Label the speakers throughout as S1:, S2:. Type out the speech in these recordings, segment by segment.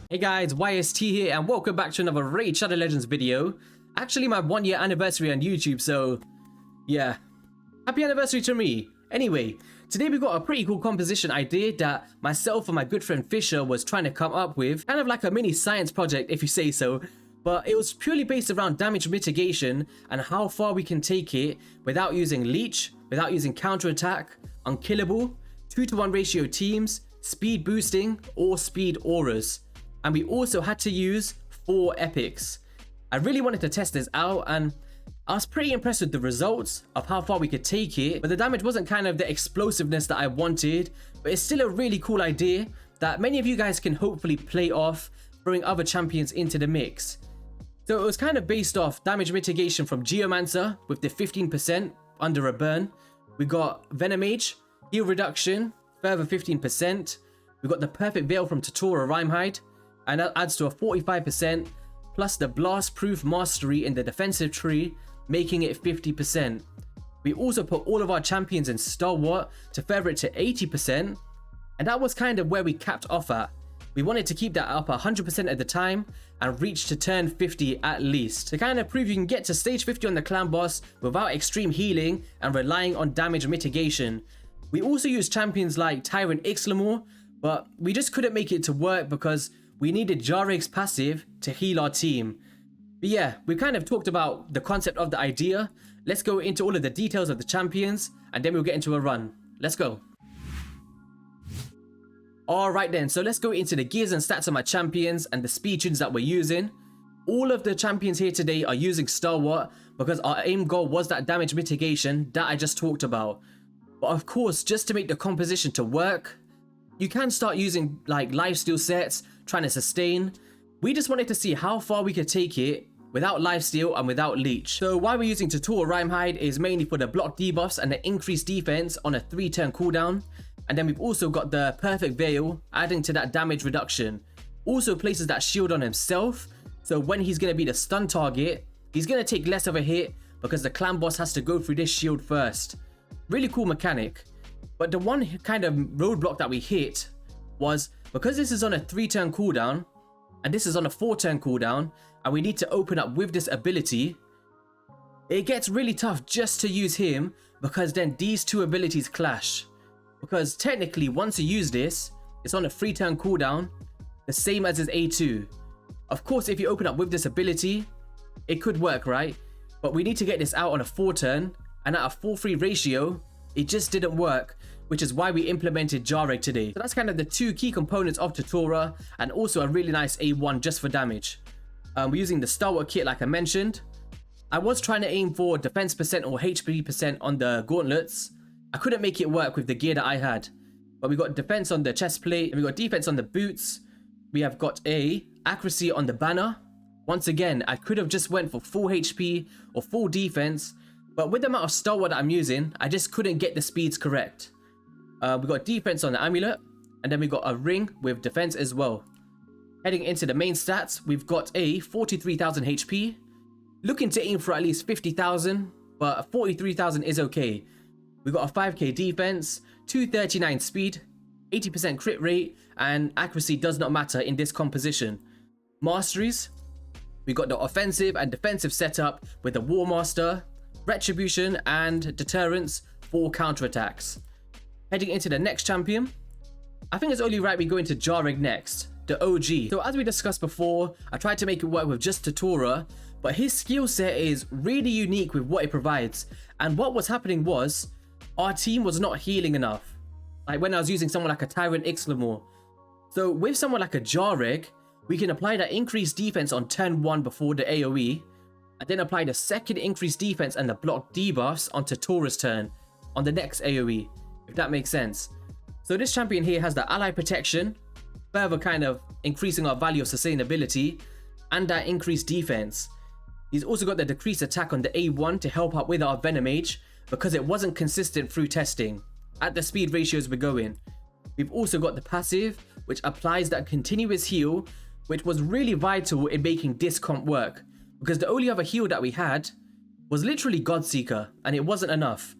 S1: Hey guys, YST here and welcome back to another Raid Shadow Legends video. Actually my 1 year anniversary on YouTube, so yeah, happy anniversary to me. Anyway, today we've got a pretty cool composition idea that myself and my good friend Fisher was trying to come up with. Kind of like a mini science project if you say so. But it was purely based around damage mitigation and how far we can take it without using leech, without using counterattack, unkillable, 2-to-1 ratio teams, speed boosting, or speed auras. And we also had to use 4 epics. I really wanted to test this out and I was pretty impressed with the results of how far we could take it, but the damage wasn't kind of the explosiveness that I wanted, but it's still a really cool idea that many of you guys can hopefully play off, throwing other champions into the mix. So it was kind of based off damage mitigation from Geomancer with the 15% under a burn. We got Venomage, heal reduction, further 15%. We got the perfect veil from TATURA Rimehide, and that adds to a 45%, plus the blast proof mastery in the defensive tree, making it 50%. We also put all of our champions in stalwart to further it to 80%, and that was kind of where we capped off at. We wanted to keep that up 100% of the time and reach to turn 50 at least, to kind of prove you can get to stage 50 on the clan boss without extreme healing and relying on damage mitigation. We also used champions like Tyrant Ixlamore, but we just couldn't make it to work because we needed Jareg's passive to heal our team. But yeah, we kind of talked about the concept of the idea. Let's go into all of the details of the champions and then we'll get into a run. Let's go. Alright then, so let's go into the gears and stats of my champions and the speed tunes that we're using. All of the champions here today are using stalwart because our aim goal was that damage mitigation that I just talked about. But of course, just to make the composition to work, you can start using like lifesteal sets, trying to sustain. We just wanted to see how far we could take it without lifesteal and without leech. So why we're using TATURA Rimehide is mainly for the block debuffs and the increased defense on a 3-turn cooldown. And then we've also got the perfect veil adding to that damage reduction. Also places that shield on himself, so when he's going to be the stun target, he's going to take less of a hit because the clan boss has to go through this shield first. Really cool mechanic. But the one kind of roadblock that we hit was because this is on a 3-turn cooldown and this is on a 4-turn cooldown and we need to open up with this ability, it gets really tough just to use him because then these two abilities clash. Because technically once you use this, it's on a 3-turn cooldown, the same as his A2. Of course if you open up with this ability, it could work, right? But we need to get this out on a 4-turn, and at a 4-3 ratio, it just didn't work, which is why we implemented Jareg today. So that's kind of the 2 key components of TATURA, and also a really nice A1 just for damage. We're using the stalwart kit like I mentioned. I was trying to aim for defense percent or HP percent on the gauntlets. I couldn't make it work with the gear that I had. But we got defense on the chest plate, and we got defense on the boots. We have got a accuracy on the banner. Once again, I could have just went for full HP or full defense, but with the amount of stalwart that I'm using, I just couldn't get the speeds correct. We got defense on the amulet, and then we got a ring with defense as well. Heading into the main stats, we've got a 43,000 HP. Looking to aim for at least 50,000, but 43,000 is okay. We got a 5k defense, 239 speed, 80% crit rate, and accuracy does not matter in this composition. Masteries, we got the offensive and defensive setup with the War Master, retribution, and deterrence for counterattacks. Heading into the next champion, I think it's only right we go into Jareg next, the OG. So as we discussed before, I tried to make it work with just TATURA, but his skill set is really unique with what it provides. And what was happening was, our team was not healing enough. Like when I was using someone like a Tyrant Ixlamore. So with someone like a Jareg, we can apply that increased defense on turn 1 before the AoE, and then apply the second increased defense and the block debuffs on TATURA's turn on the next AoE, if that makes sense. So this champion here has the ally protection, further kind of increasing our value of sustainability, and that increased defense. He's also got the decreased attack on the A1 to help out with our Venomage, because it wasn't consistent through testing at the speed ratios we're going. We've also got the passive, which applies that continuous heal, which was really vital in making this comp work, because the only other heal that we had was literally Godseeker, and it wasn't enough.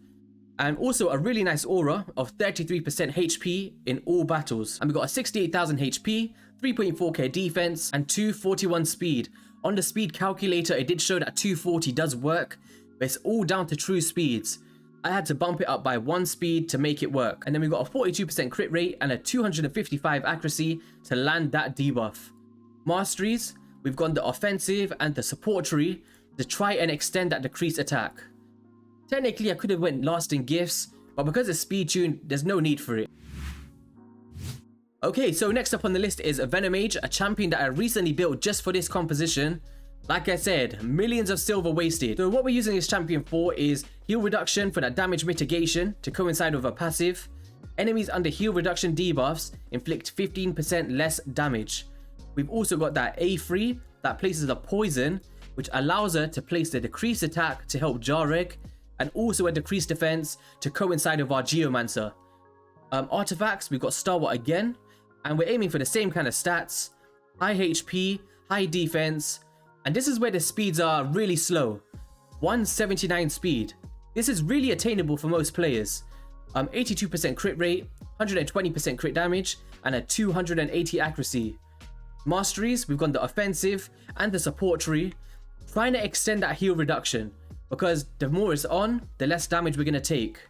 S1: and also a really nice aura of 33% HP in all battles. And we got a 68,000 HP, 3.4k defense, and 241 speed. On the speed calculator, it did show that 240 does work, but it's all down to true speeds. I had to bump it up by 1 speed to make it work. And then we got a 42% crit rate and a 255 accuracy to land that debuff. Masteries, we've gone the offensive and the support tree to try and extend that decreased attack. Technically, I could have went lasting gifts, but because it's speed tuned, there's no need for it. Okay, so next up on the list is Venomage, a champion that I recently built just for this composition. Like I said, millions of silver wasted. So what we're using this champion for is heal reduction for that damage mitigation to coincide with a passive. Enemies under heal reduction debuffs inflict 15% less damage. We've also got that A3 that places a poison, which allows her to place the decreased attack to help Jareg, and also a decreased defense to coincide with our Geomancer. Artifacts, we've got Stalwart again, and we're aiming for the same kind of stats: high HP, high defense, and this is where the speeds are really slow. 179 speed. This is really attainable for most players. 82% crit rate, 120% crit damage, and a 280 accuracy. Masteries, we've got the offensive and the support tree, trying to extend that heal reduction, because the more it's on, the less damage we're going to take.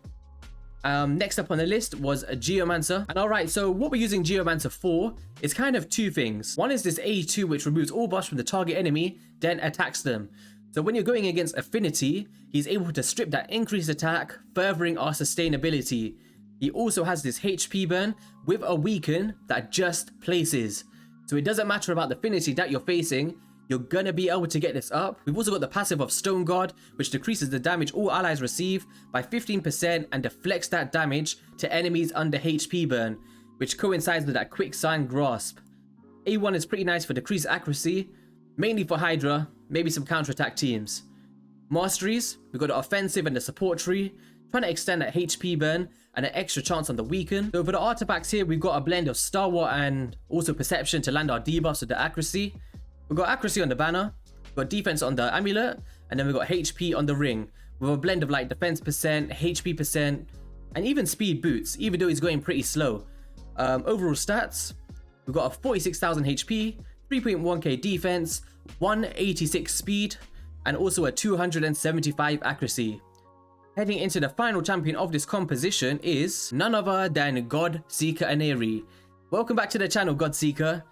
S1: Next up on the list was a Geomancer. And alright, so what we're using Geomancer for is kind of two things. One is this A2, which removes all buffs from the target enemy, then attacks them. So when you're going against Affinity, he's able to strip that increased attack, furthering our sustainability. He also has this HP burn with a weaken that just places. So it doesn't matter about the Affinity that you're facing, you're gonna be able to get this up. We've also got the passive of Stone Guard, which decreases the damage all allies receive by 15% and deflects that damage to enemies under HP burn, which coincides with that Quicksand Grasp. A1 is pretty nice for decreased accuracy, mainly for Hydra, maybe some counterattack teams. Masteries, we've got the offensive and the support tree, trying to extend that HP burn and an extra chance on the weaken. So for the artifacts here, we've got a blend of Stalwart and also Perception to land our debuffs with the accuracy. We've got accuracy on the banner, we've got defense on the amulet, and then we've got HP on the ring, with a blend of like defense percent, HP percent, and even speed boots, even though he's going pretty slow. Overall stats, we've got a 46,000 HP, 3.1k defense, 186 speed, and also a 275 accuracy. Heading into the final champion of this composition is none other than Godseeker Aneri. Welcome back to the channel, Godseeker.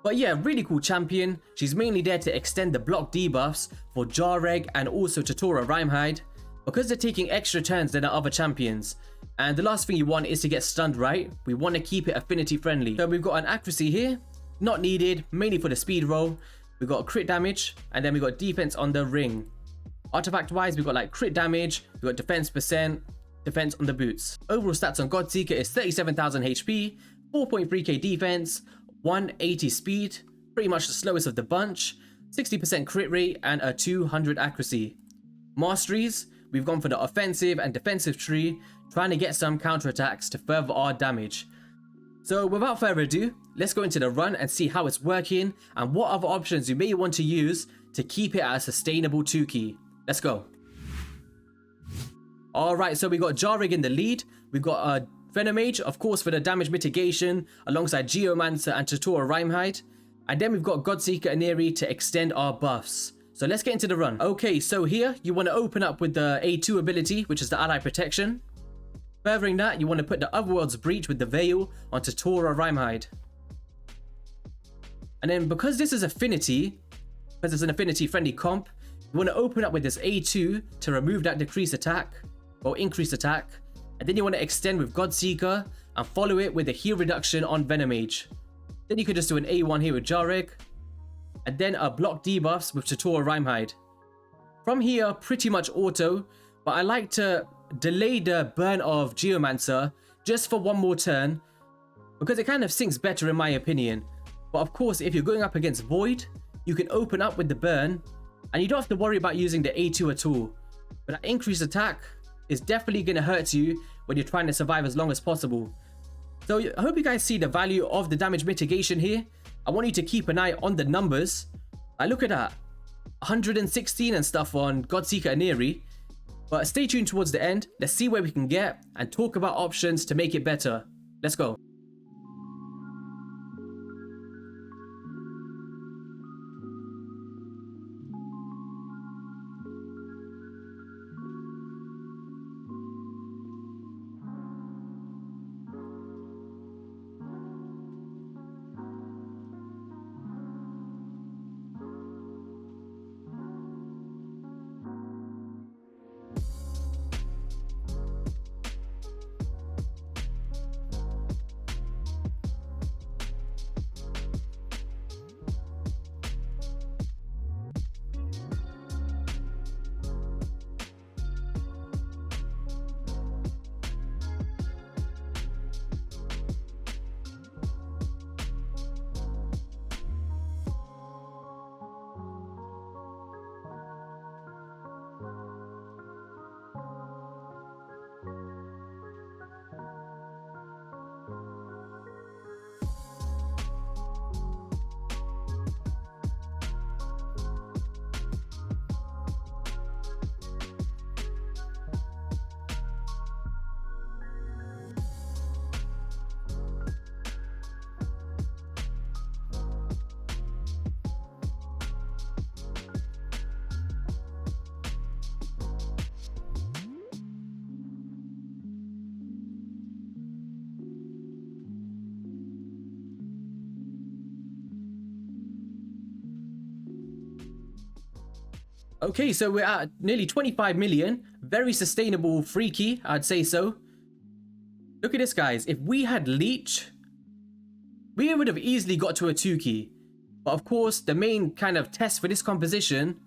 S1: But yeah, really cool champion. She's mainly there to extend the block debuffs for Jareg and also TATURA RIMEHIDE, because they're taking extra turns than the other champions. And the last thing you want is to get stunned, right? We want to keep it affinity friendly. So we've got an accuracy here, not needed, mainly for the speed roll. We've got crit damage, and then we've got defense on the ring. Artifact wise, we've got like crit damage, we've got defense percent, defense on the boots. Overall stats on Godseeker is 37,000 HP, 4.3k defense, 180 speed, pretty much the slowest of the bunch, 60% crit rate, and a 200 accuracy. Masteries, we've gone for the offensive and defensive tree, trying to get some counterattacks to further our damage. So without further ado, let's go into the run and see how it's working and what other options you may want to use to keep it at a sustainable 2-key. Let's go. Alright, so we got Jareg in the lead, we've got Venomage, of course, for the damage mitigation, alongside Geomancer and TATURA RIMEHIDE. And then we've got Godseeker Aneri to extend our buffs. So let's get into the run. Okay, so here, you want to open up with the A2 ability, which is the ally protection. Furthering that, you want to put the Otherworld's Breach with the Veil on TATURA RIMEHIDE. And then because this is affinity, because it's an affinity friendly comp, you want to open up with this A2 to remove that decreased attack, or increased attack. And then you want to extend with Godseeker and follow it with a heal reduction on Venomage. Then you could just do an A1 here with Jareg, and then a block debuffs with TATURA RIMEHIDE. From here, pretty much auto, but I like to delay the burn of Geomancer just for one more turn, because it kind of syncs better in my opinion. But of course, if you're going up against Void, you can open up with the burn, and you don't have to worry about using the A2 at all. But that increased attack is definitely going to hurt you when you're trying to survive as long as possible. So I hope you guys see the value of the damage mitigation here. I want you to keep an eye on the numbers. I look at that, 116 and stuff on Godseeker Aneri. But stay tuned towards the end. Let's see where we can get and talk about options to make it better. Let's go. Okay, so we're at nearly 25 million. Very sustainable free key, I'd say so. Look at this, guys. If we had Leech, we would have easily got to a 2 key. But of course, the main kind of test for this composition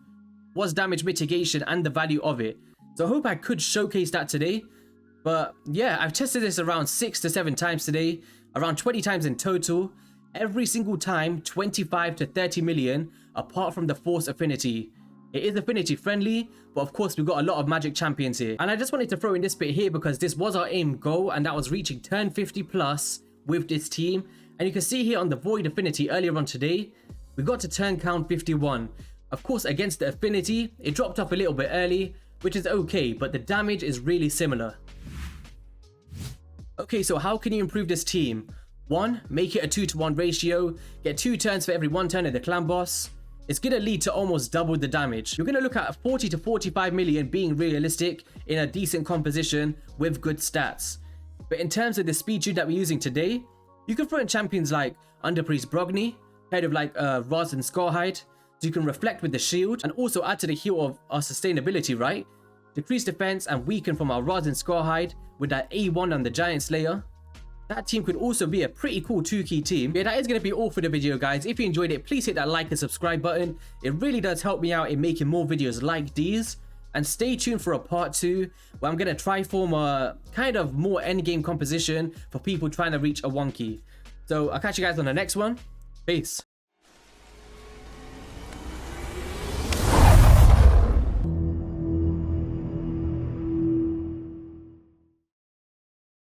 S1: was damage mitigation and the value of it. So I hope I could showcase that today. But yeah, I've tested this around 6 to 7 times today. Around 20 times in total. Every single time, 25 to 30 million, apart from the Force Affinity. It is affinity friendly, but of course we've got a lot of magic champions here. And I just wanted to throw in this bit here because this was our aim goal, and that was reaching turn 50 plus with this team. And you can see here on the Void Affinity earlier on today, we got to turn count 51. Of course, against the affinity, it dropped off a little bit early, which is okay, but the damage is really similar. Okay, so how can you improve this team? 1, make it a 2-to-1 ratio, get 2 turns for every 1 turn of the clan boss. It's going to lead to almost double the damage. You're going to look at 40 to 45 million being realistic in a decent composition with good stats. But in terms of the speed tune that we're using today, you can throw in champions like Underpriest Brogni, head of like Raz and Scarhide, so you can reflect with the shield and also add to the heal of our sustainability, right? Decrease defense and weaken from our Raz and Scarhide with that A1 on the Giant Slayer. That team could also be a pretty cool 2-key team. Yeah, that is going to be all for the video, guys. If you enjoyed it, please hit that like and subscribe button. It really does help me out in making more videos like these. And stay tuned for a part 2 where I'm going to try form a kind of more endgame composition for people trying to reach a 1 key. So I'll catch you guys on the next one. Peace.